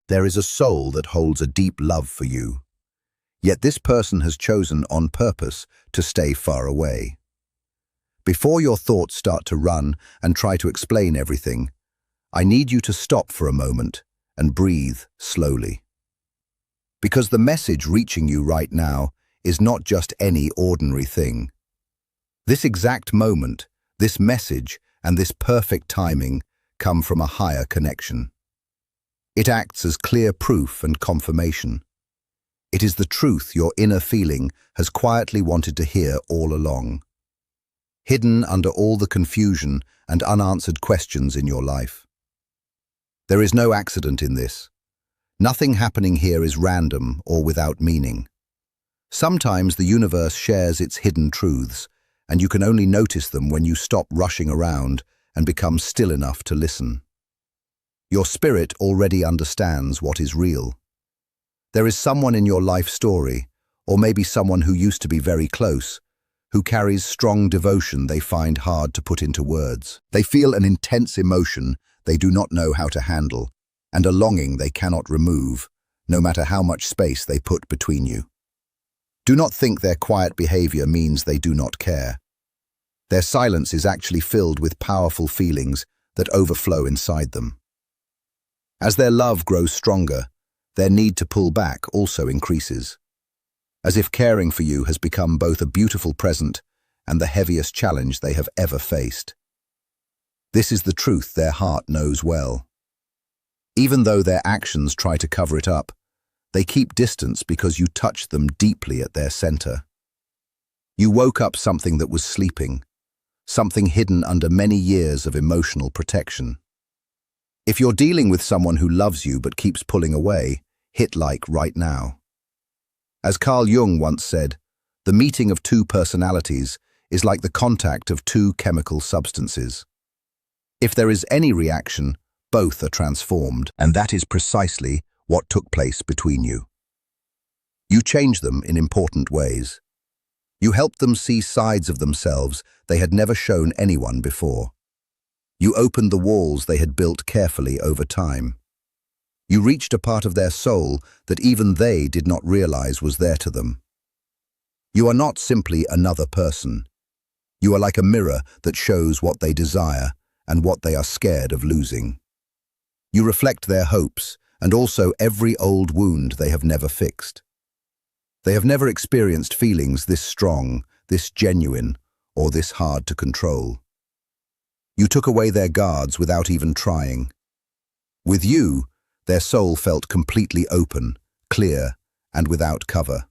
There is a soul that holds a deep love for you. Yet this person has chosen on purpose to stay far away. Before your thoughts start to run and try to explain everything, I need you to stop for a moment and breathe slowly. Because the message reaching you right now is not just any ordinary thing. This exact moment, this message, and this perfect timing come from a higher connection. It acts as clear proof and confirmation. It is the truth your inner feeling has quietly wanted to hear all along, hidden under all the confusion and unanswered questions in your life. There is no accident in this. Nothing happening here is random or without meaning. Sometimes the universe shares its hidden truths, and you can only notice them when you stop rushing around and become still enough to listen. Your spirit already understands what is real. There is someone in your life story, or maybe someone who used to be very close, who carries strong devotion they find hard to put into words. They feel an intense emotion they do not know how to handle, and a longing they cannot remove, no matter how much space they put between you. Do not think their quiet behavior means they do not care. Their silence is actually filled with powerful feelings that overflow inside them. As their love grows stronger, their need to pull back also increases, as if caring for you has become both a beautiful present and the heaviest challenge they have ever faced. This is the truth their heart knows well. Even though their actions try to cover it up, they keep distance because you touch them deeply at their center. You woke up something that was sleeping, something hidden under many years of emotional protection. If you're dealing with someone who loves you but keeps pulling away, hit like right now. As Carl Jung once said, the meeting of two personalities is like the contact of two chemical substances. If there is any reaction, both are transformed, and that is precisely what took place between you. You changed them in important ways. You helped them see sides of themselves they had never shown anyone before. You opened the walls they had built carefully over time. You reached a part of their soul that even they did not realize was there to them. You are not simply another person. You are like a mirror that shows what they desire and what they are scared of losing. You reflect their hopes and also every old wound they have never fixed. They have never experienced feelings this strong, this genuine, or this hard to control. You took away their guards without even trying. With you, their soul felt completely open, clear, and without cover.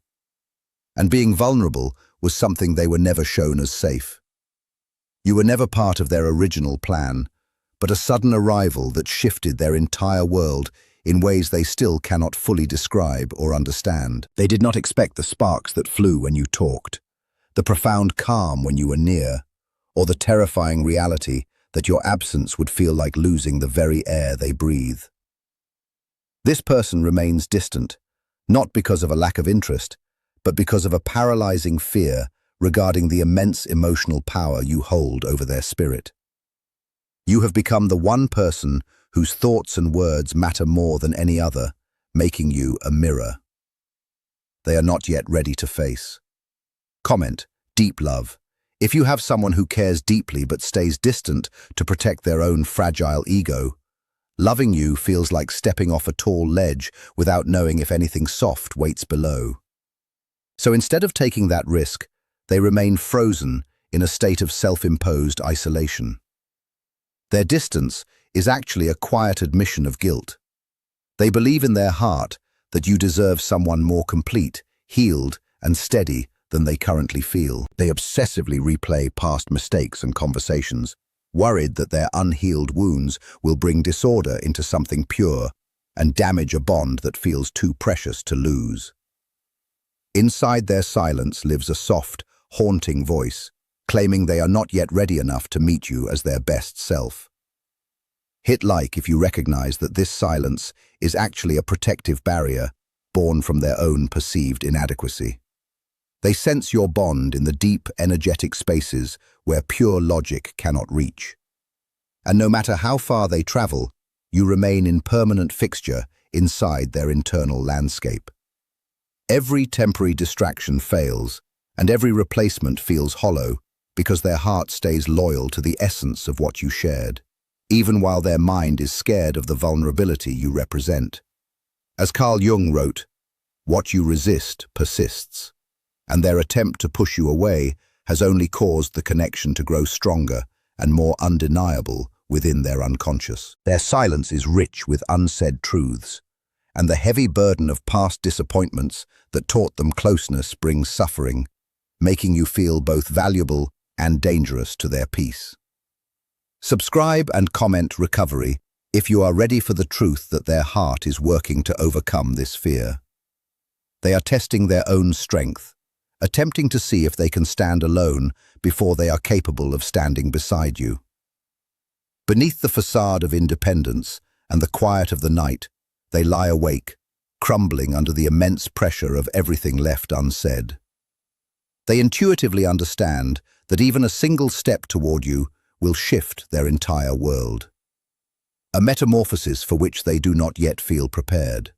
And being vulnerable was something they were never shown as safe. You were never part of their original plan, but a sudden arrival that shifted their entire world in ways they still cannot fully describe or understand. They did not expect the sparks that flew when you talked, the profound calm when you were near, or the terrifying reality that your absence would feel like losing the very air they breathe. This person remains distant, not because of a lack of interest, but because of a paralyzing fear regarding the immense emotional power you hold over their spirit. You have become the one person whose thoughts and words matter more than any other, making you a mirror they are not yet ready to face. Comment, deep love. If you have someone who cares deeply but stays distant to protect their own fragile ego, loving you feels like stepping off a tall ledge without knowing if anything soft waits below. So instead of taking that risk, they remain frozen in a state of self-imposed isolation. Their distance is actually a quiet admission of guilt. They believe in their heart that you deserve someone more complete, healed, and steady than they currently feel. They obsessively replay past mistakes and conversations, worried that their unhealed wounds will bring disorder into something pure and damage a bond that feels too precious to lose. Inside their silence lives a soft, haunting voice, claiming they are not yet ready enough to meet you as their best self. Hit like if you recognize that this silence is actually a protective barrier born from their own perceived inadequacy. They sense your bond in the deep, energetic spaces where pure logic cannot reach. And no matter how far they travel, you remain in permanent fixture inside their internal landscape. Every temporary distraction fails, and every replacement feels hollow because their heart stays loyal to the essence of what you shared, even while their mind is scared of the vulnerability you represent. As Carl Jung wrote, "What you resist persists," and their attempt to push you away has only caused the connection to grow stronger and more undeniable within their unconscious. Their silence is rich with unsaid truths, and the heavy burden of past disappointments that taught them closeness brings suffering, making you feel both valuable and dangerous to their peace. Subscribe and comment recovery if you are ready for the truth that their heart is working to overcome this fear. They are testing their own strength, attempting to see if they can stand alone before they are capable of standing beside you. Beneath the facade of independence and the quiet of the night, they lie awake, crumbling under the immense pressure of everything left unsaid. They intuitively understand that even a single step toward you will shift their entire world. A metamorphosis for which they do not yet feel prepared.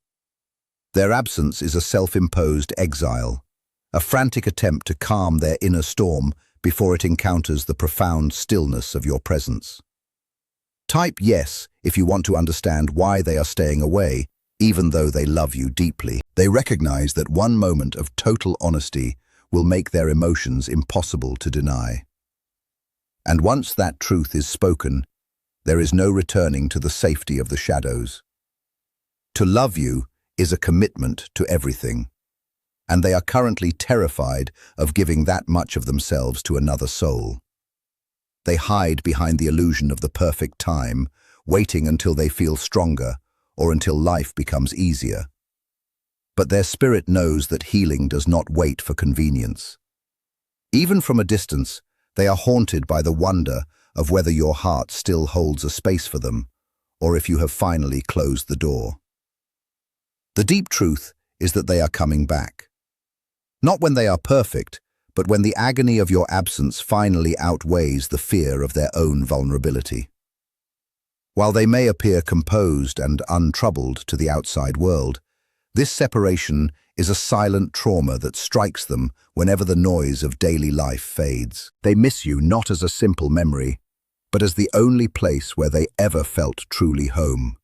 Their absence is a self-imposed exile, a frantic attempt to calm their inner storm before it encounters the profound stillness of your presence. Type yes if you want to understand why they are staying away, even though they love you deeply. They recognize that one moment of total honesty will make their emotions impossible to deny. And once that truth is spoken, there is no returning to the safety of the shadows. To love you is a commitment to everything, and they are currently terrified of giving that much of themselves to another soul. They hide behind the illusion of the perfect time, waiting until they feel stronger or until life becomes easier. But their spirit knows that healing does not wait for convenience. Even from a distance, they are haunted by the wonder of whether your heart still holds a space for them, or if you have finally closed the door. The deep truth is that they are coming back. Not when they are perfect, but when the agony of your absence finally outweighs the fear of their own vulnerability. While they may appear composed and untroubled to the outside world, this separation is a silent trauma that strikes them whenever the noise of daily life fades. They miss you not as a simple memory, but as the only place where they ever felt truly home.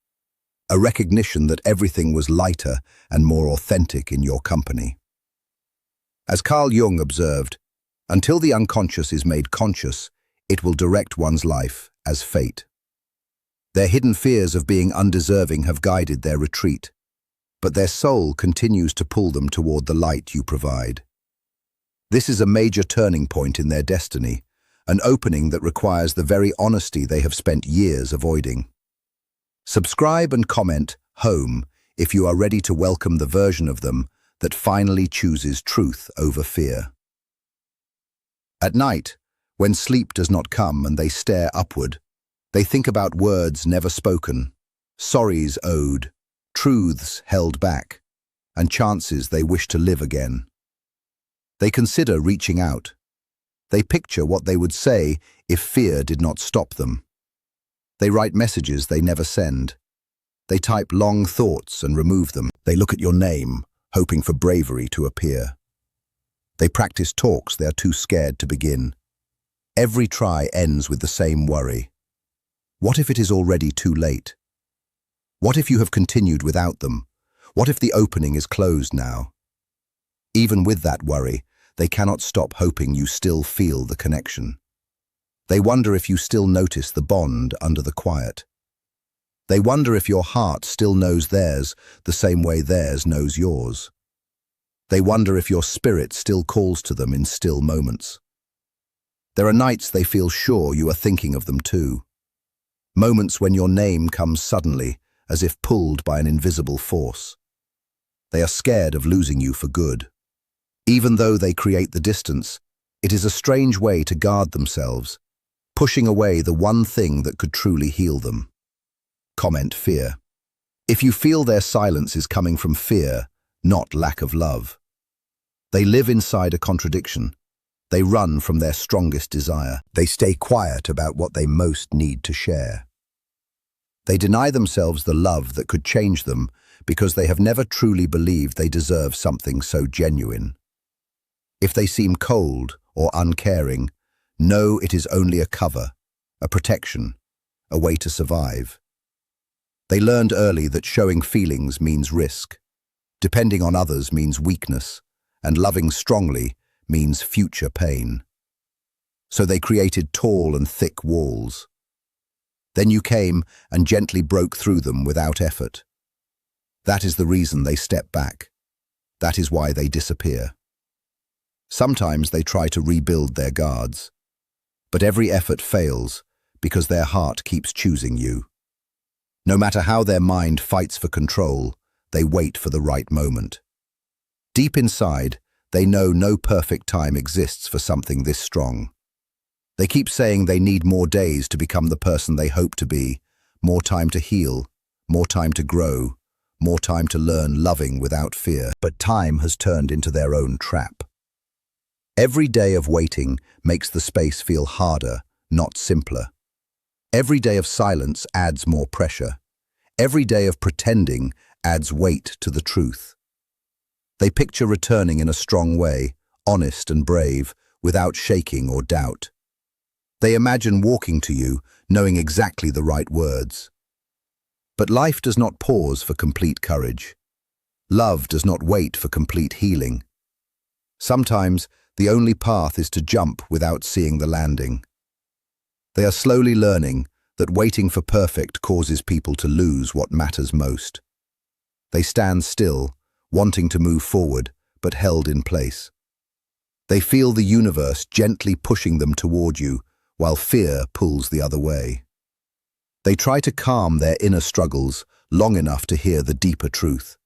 A recognition that everything was lighter and more authentic in your company. As Carl Jung observed, until the unconscious is made conscious, it will direct one's life as fate. Their hidden fears of being undeserving have guided their retreat, but their soul continues to pull them toward the light you provide. This is a major turning point in their destiny, an opening that requires the very honesty they have spent years avoiding. Subscribe and comment home if you are ready to welcome the version of them that finally chooses truth over fear. At night, when sleep does not come and they stare upward, they think about words never spoken, sorries owed, truths held back, and chances they wish to live again. They consider reaching out. They picture what they would say if fear did not stop them. They write messages they never send. They type long thoughts and remove them. They look at your name, hoping for bravery to appear. They practice talks they are too scared to begin. Every try ends with the same worry. What if it is already too late? What if you have continued without them? What if the opening is closed now? Even with that worry, they cannot stop hoping you still feel the connection. They wonder if you still notice the bond under the quiet. They wonder if your heart still knows theirs the same way theirs knows yours. They wonder if your spirit still calls to them in still moments. There are nights they feel sure you are thinking of them too. Moments when your name comes suddenly, as if pulled by an invisible force. They are scared of losing you for good. Even though they create the distance, it is a strange way to guard themselves, pushing away the one thing that could truly heal them. Comment fear. If you feel their silence is coming from fear, not lack of love. They live inside a contradiction. They run from their strongest desire. They stay quiet about what they most need to share. They deny themselves the love that could change them because they have never truly believed they deserve something so genuine. If they seem cold or uncaring, know it is only a cover, a protection, a way to survive. They learned early that showing feelings means risk, depending on others means weakness, and loving strongly means future pain. So they created tall and thick walls. Then you came and gently broke through them without effort. That is the reason they step back. That is why they disappear. Sometimes they try to rebuild their guards, but every effort fails because their heart keeps choosing you. No matter how their mind fights for control, they wait for the right moment. Deep inside, they know no perfect time exists for something this strong. They keep saying they need more days to become the person they hope to be, more time to heal, more time to grow, more time to learn loving without fear. But time has turned into their own trap. Every day of waiting makes the space feel harder, not simpler. Every day of silence adds more pressure. Every day of pretending adds weight to the truth. They picture returning in a strong way, honest and brave, without shaking or doubt. They imagine walking to you, knowing exactly the right words. But life does not pause for complete courage. Love does not wait for complete healing. Sometimes, the only path is to jump without seeing the landing. They are slowly learning that waiting for perfect causes people to lose what matters most. They stand still, wanting to move forward, but held in place. They feel the universe gently pushing them toward you, while fear pulls the other way. They try to calm their inner struggles long enough to hear the deeper truth.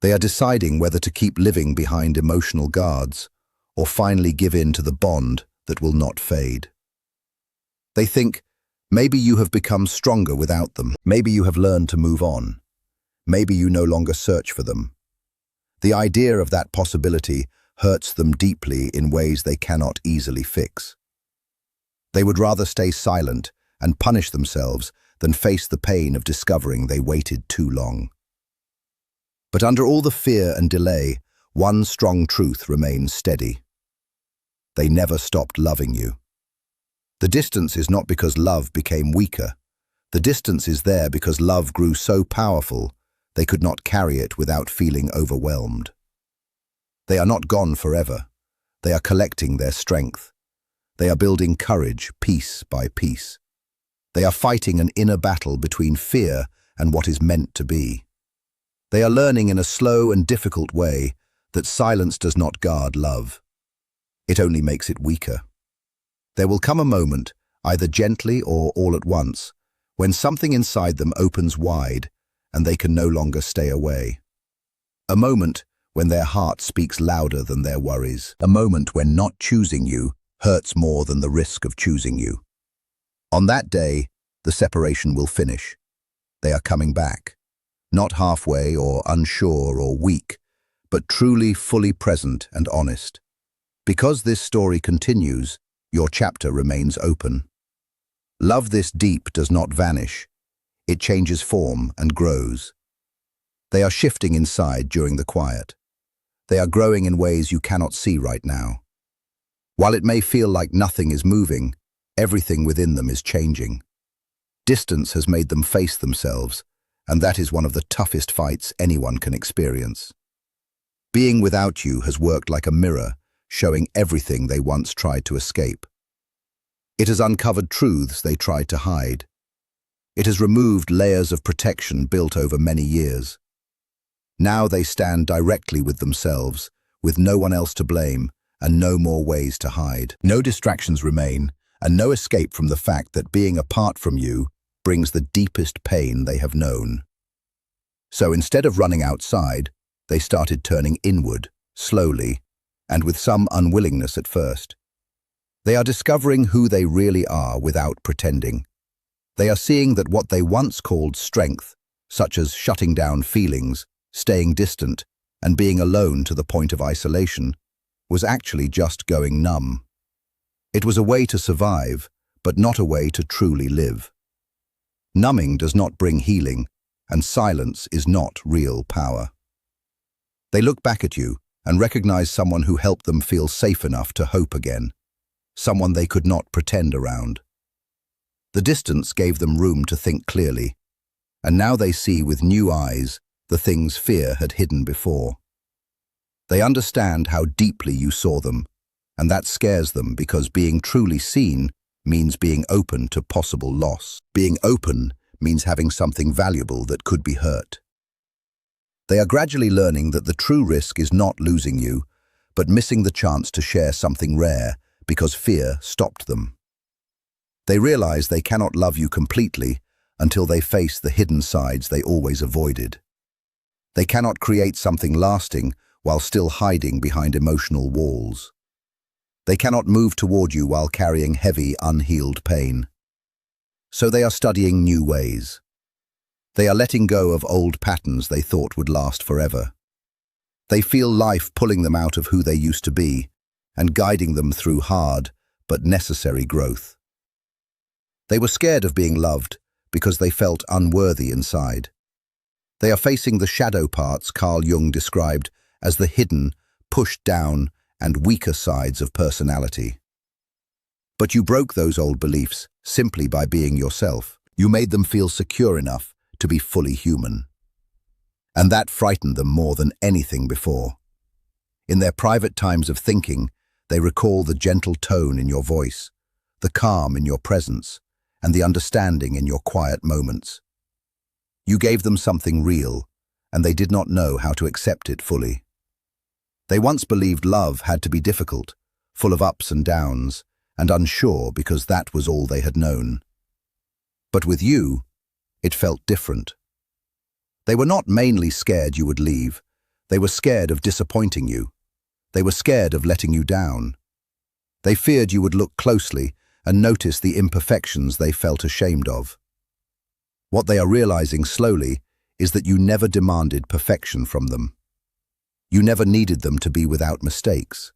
They are deciding whether to keep living behind emotional guards, or finally give in to the bond that will not fade. They think, maybe you have become stronger without them. Maybe you have learned to move on. Maybe you no longer search for them. The idea of that possibility hurts them deeply in ways they cannot easily fix. They would rather stay silent and punish themselves than face the pain of discovering they waited too long. But under all the fear and delay, one strong truth remains steady. They never stopped loving you. The distance is not because love became weaker. The distance is there because love grew so powerful they could not carry it without feeling overwhelmed. They are not gone forever. They are collecting their strength. They are building courage piece by piece. They are fighting an inner battle between fear and what is meant to be. They are learning in a slow and difficult way that silence does not guard love. It only makes it weaker. There will come a moment, either gently or all at once, when something inside them opens wide and they can no longer stay away. A moment when their heart speaks louder than their worries. A moment when not choosing you hurts more than the risk of choosing you. On that day, the separation will finish. They are coming back, not halfway or unsure or weak, but truly fully present and honest. Because this story continues, your chapter remains open. Love this deep does not vanish. It changes form and grows. They are shifting inside during the quiet. They are growing in ways you cannot see right now. While it may feel like nothing is moving, everything within them is changing. Distance has made them face themselves, and that is one of the toughest fights anyone can experience. Being without you has worked like a mirror, showing everything they once tried to escape. It has uncovered truths they tried to hide. It has removed layers of protection built over many years. Now they stand directly with themselves, with no one else to blame and no more ways to hide. No distractions remain, and no escape from the fact that being apart from you brings the deepest pain they have known. So instead of running outside, they started turning inward, slowly, and with some unwillingness at first. They are discovering who they really are without pretending. They are seeing that what they once called strength, such as shutting down feelings, staying distant, and being alone to the point of isolation, was actually just going numb. It was a way to survive, but not a way to truly live. Numbing does not bring healing, and silence is not real power. They look back at you and recognize someone who helped them feel safe enough to hope again, someone they could not pretend around. The distance gave them room to think clearly, and now they see with new eyes the things fear had hidden before. They understand how deeply you saw them, and that scares them because being truly seen means being open to possible loss. Being open means having something valuable that could be hurt. They are gradually learning that the true risk is not losing you, but missing the chance to share something rare because fear stopped them. They realize they cannot love you completely until they face the hidden sides they always avoided. They cannot create something lasting while still hiding behind emotional walls. They cannot move toward you while carrying heavy, unhealed pain. So they are studying new ways. They are letting go of old patterns they thought would last forever. They feel life pulling them out of who they used to be and guiding them through hard but necessary growth. They were scared of being loved because they felt unworthy inside. They are facing the shadow parts Carl Jung described as the hidden, pushed down, and weaker sides of personality. But you broke those old beliefs simply by being yourself. You made them feel secure enough to be fully human. And that frightened them more than anything before. In their private times of thinking, they recall the gentle tone in your voice, the calm in your presence, and the understanding in your quiet moments. You gave them something real, and they did not know how to accept it fully. They once believed love had to be difficult, full of ups and downs, and unsure because that was all they had known. But with you, it felt different. They were not mainly scared you would leave. They were scared of disappointing you. They were scared of letting you down. They feared you would look closely and notice the imperfections they felt ashamed of. What they are realizing slowly is that you never demanded perfection from them. You never needed them to be without mistakes.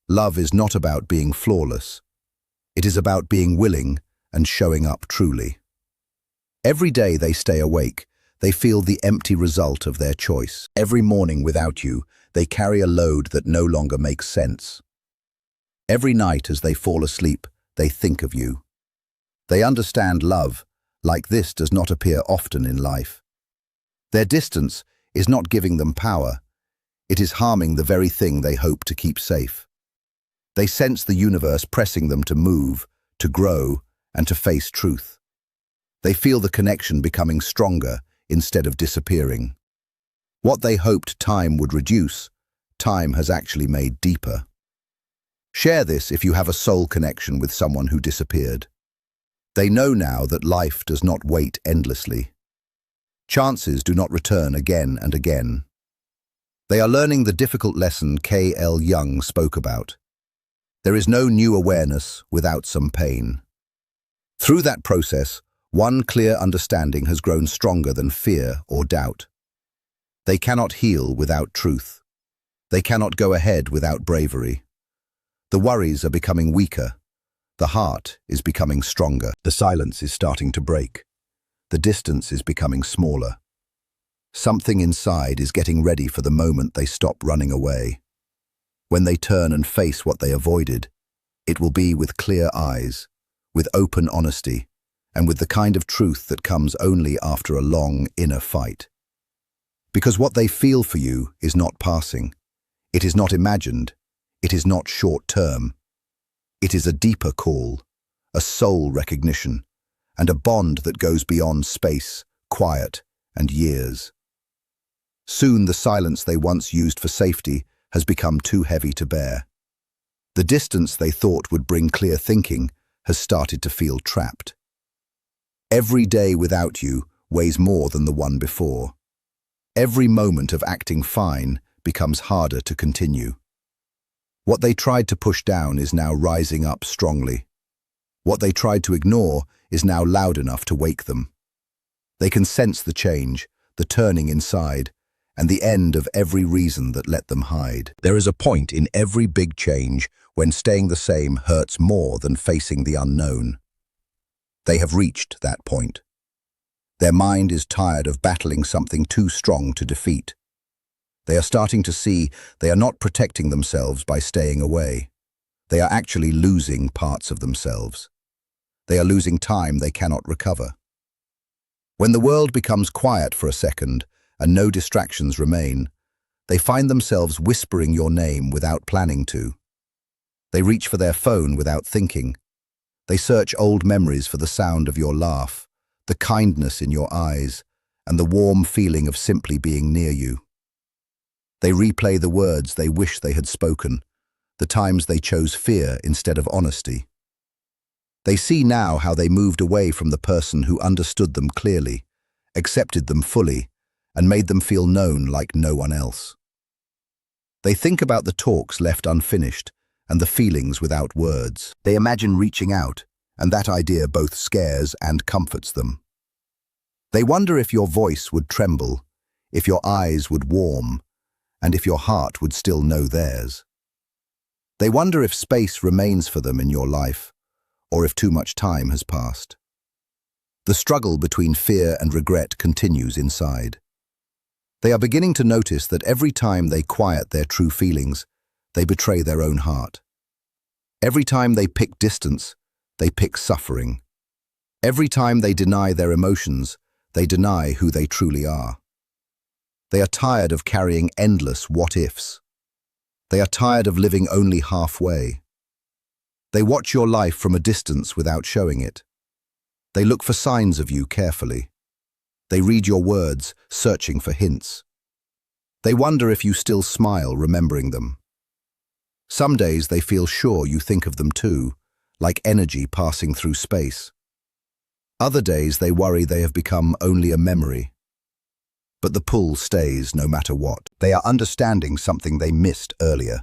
Love is not about being flawless. It is about being willing and showing up truly. Every day they stay awake, they feel the empty result of their choice. Every morning without you, they carry a load that no longer makes sense. Every night as they fall asleep, they think of you. They understand love, like this, does not appear often in life. Their distance is not giving them power. It is harming the very thing they hope to keep safe. They sense the universe pressing them to move, to grow, and to face truth. They feel the connection becoming stronger instead of disappearing. What they hoped time would reduce, time has actually made deeper. Share this if you have a soul connection with someone who disappeared. They know now that life does not wait endlessly. Chances do not return again and again. They are learning the difficult lesson Carl Jung spoke about. There is no new awareness without some pain. Through that process, one clear understanding has grown stronger than fear or doubt. They cannot heal without truth. They cannot go ahead without bravery. The worries are becoming weaker. The heart is becoming stronger. The silence is starting to break. The distance is becoming smaller. Something inside is getting ready for the moment they stop running away. When they turn and face what they avoided, it will be with clear eyes, with open honesty, and with the kind of truth that comes only after a long inner fight. Because what they feel for you is not passing. It is not imagined. It is not short-term. It is a deeper call, a soul recognition, and a bond that goes beyond space, quiet, and years. Soon the silence they once used for safety has become too heavy to bear. The distance they thought would bring clear thinking has started to feel trapped. Every day without you weighs more than the one before. Every moment of acting fine becomes harder to continue. What they tried to push down is now rising up strongly. What they tried to ignore is now loud enough to wake them. They can sense the change, the turning inside, and the end of every reason that let them hide. There is a point in every big change when staying the same hurts more than facing the unknown. They have reached that point. Their mind is tired of battling something too strong to defeat. They are starting to see they are not protecting themselves by staying away. They are actually losing parts of themselves. They are losing time they cannot recover. When the world becomes quiet for a second and no distractions remain, they find themselves whispering your name without planning to. They reach for their phone without thinking. They search old memories for the sound of your laugh, the kindness in your eyes, and the warm feeling of simply being near you. They replay the words they wish they had spoken, the times they chose fear instead of honesty. They see now how they moved away from the person who understood them clearly, accepted them fully, and made them feel known like no one else. They think about the talks left unfinished and the feelings without words. They imagine reaching out, and that idea both scares and comforts them. They wonder if your voice would tremble, if your eyes would warm, and if your heart would still know theirs. They wonder if space remains for them in your life, or if too much time has passed. The struggle between fear and regret continues inside. They are beginning to notice that every time they quiet their true feelings, they betray their own heart. Every time they pick distance, they pick suffering. Every time they deny their emotions, they deny who they truly are. They are tired of carrying endless what-ifs. They are tired of living only halfway. They watch your life from a distance without showing it. They look for signs of you carefully. They read your words, searching for hints. They wonder if you still smile remembering them. Some days they feel sure you think of them too, like energy passing through space. Other days they worry they have become only a memory. But the pull stays no matter what. They are understanding something they missed earlier.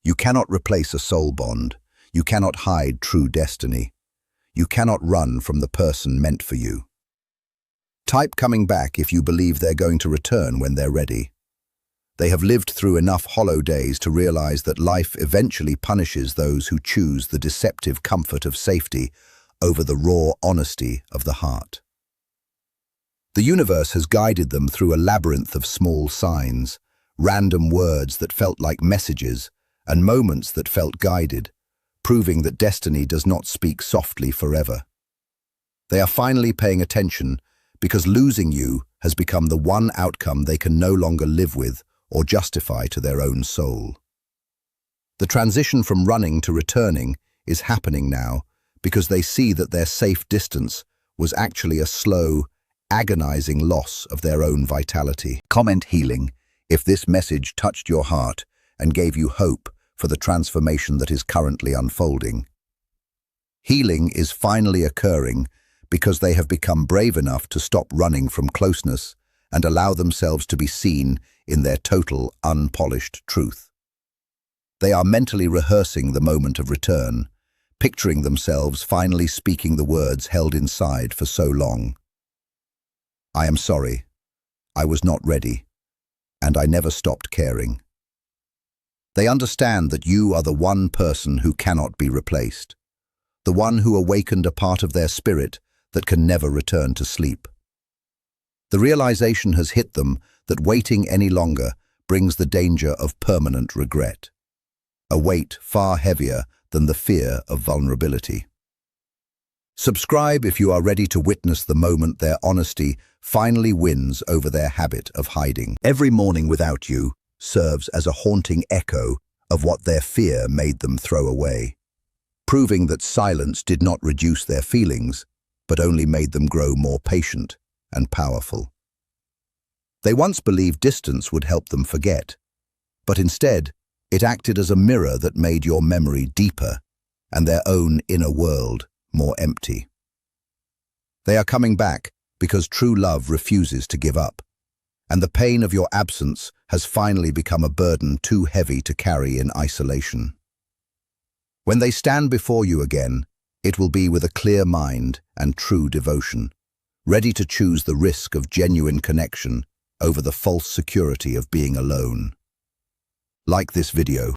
You cannot replace a soul bond. You cannot hide true destiny. You cannot run from the person meant for you. Type coming back if you believe they're going to return when they're ready. They have lived through enough hollow days to realize that life eventually punishes those who choose the deceptive comfort of safety over the raw honesty of the heart. The universe has guided them through a labyrinth of small signs, random words that felt like messages, and moments that felt guided, proving that destiny does not speak softly forever. They are finally paying attention because losing you has become the one outcome they can no longer live with or justify to their own soul. The transition from running to returning is happening now because they see that their safe distance was actually a slow, agonizing loss of their own vitality. Comment healing if this message touched your heart and gave you hope for the transformation that is currently unfolding. Healing is finally occurring because they have become brave enough to stop running from closeness and allow themselves to be seen in their total, unpolished truth. They are mentally rehearsing the moment of return, picturing themselves finally speaking the words held inside for so long. I am sorry, I was not ready, and I never stopped caring. They understand that you are the one person who cannot be replaced, the one who awakened a part of their spirit that can never return to sleep. The realization has hit them that waiting any longer brings the danger of permanent regret, a weight far heavier than the fear of vulnerability. Subscribe if you are ready to witness the moment their honesty finally wins over their habit of hiding. Every morning without you serves as a haunting echo of what their fear made them throw away, proving that silence did not reduce their feelings, but only made them grow more patient and powerful. They once believed distance would help them forget, but instead, it acted as a mirror that made your memory deeper and their own inner world more empty. They are coming back because true love refuses to give up, and the pain of your absence has finally become a burden too heavy to carry in isolation. When they stand before you again, it will be with a clear mind and true devotion, ready to choose the risk of genuine connection over the false security of being alone. Like this video,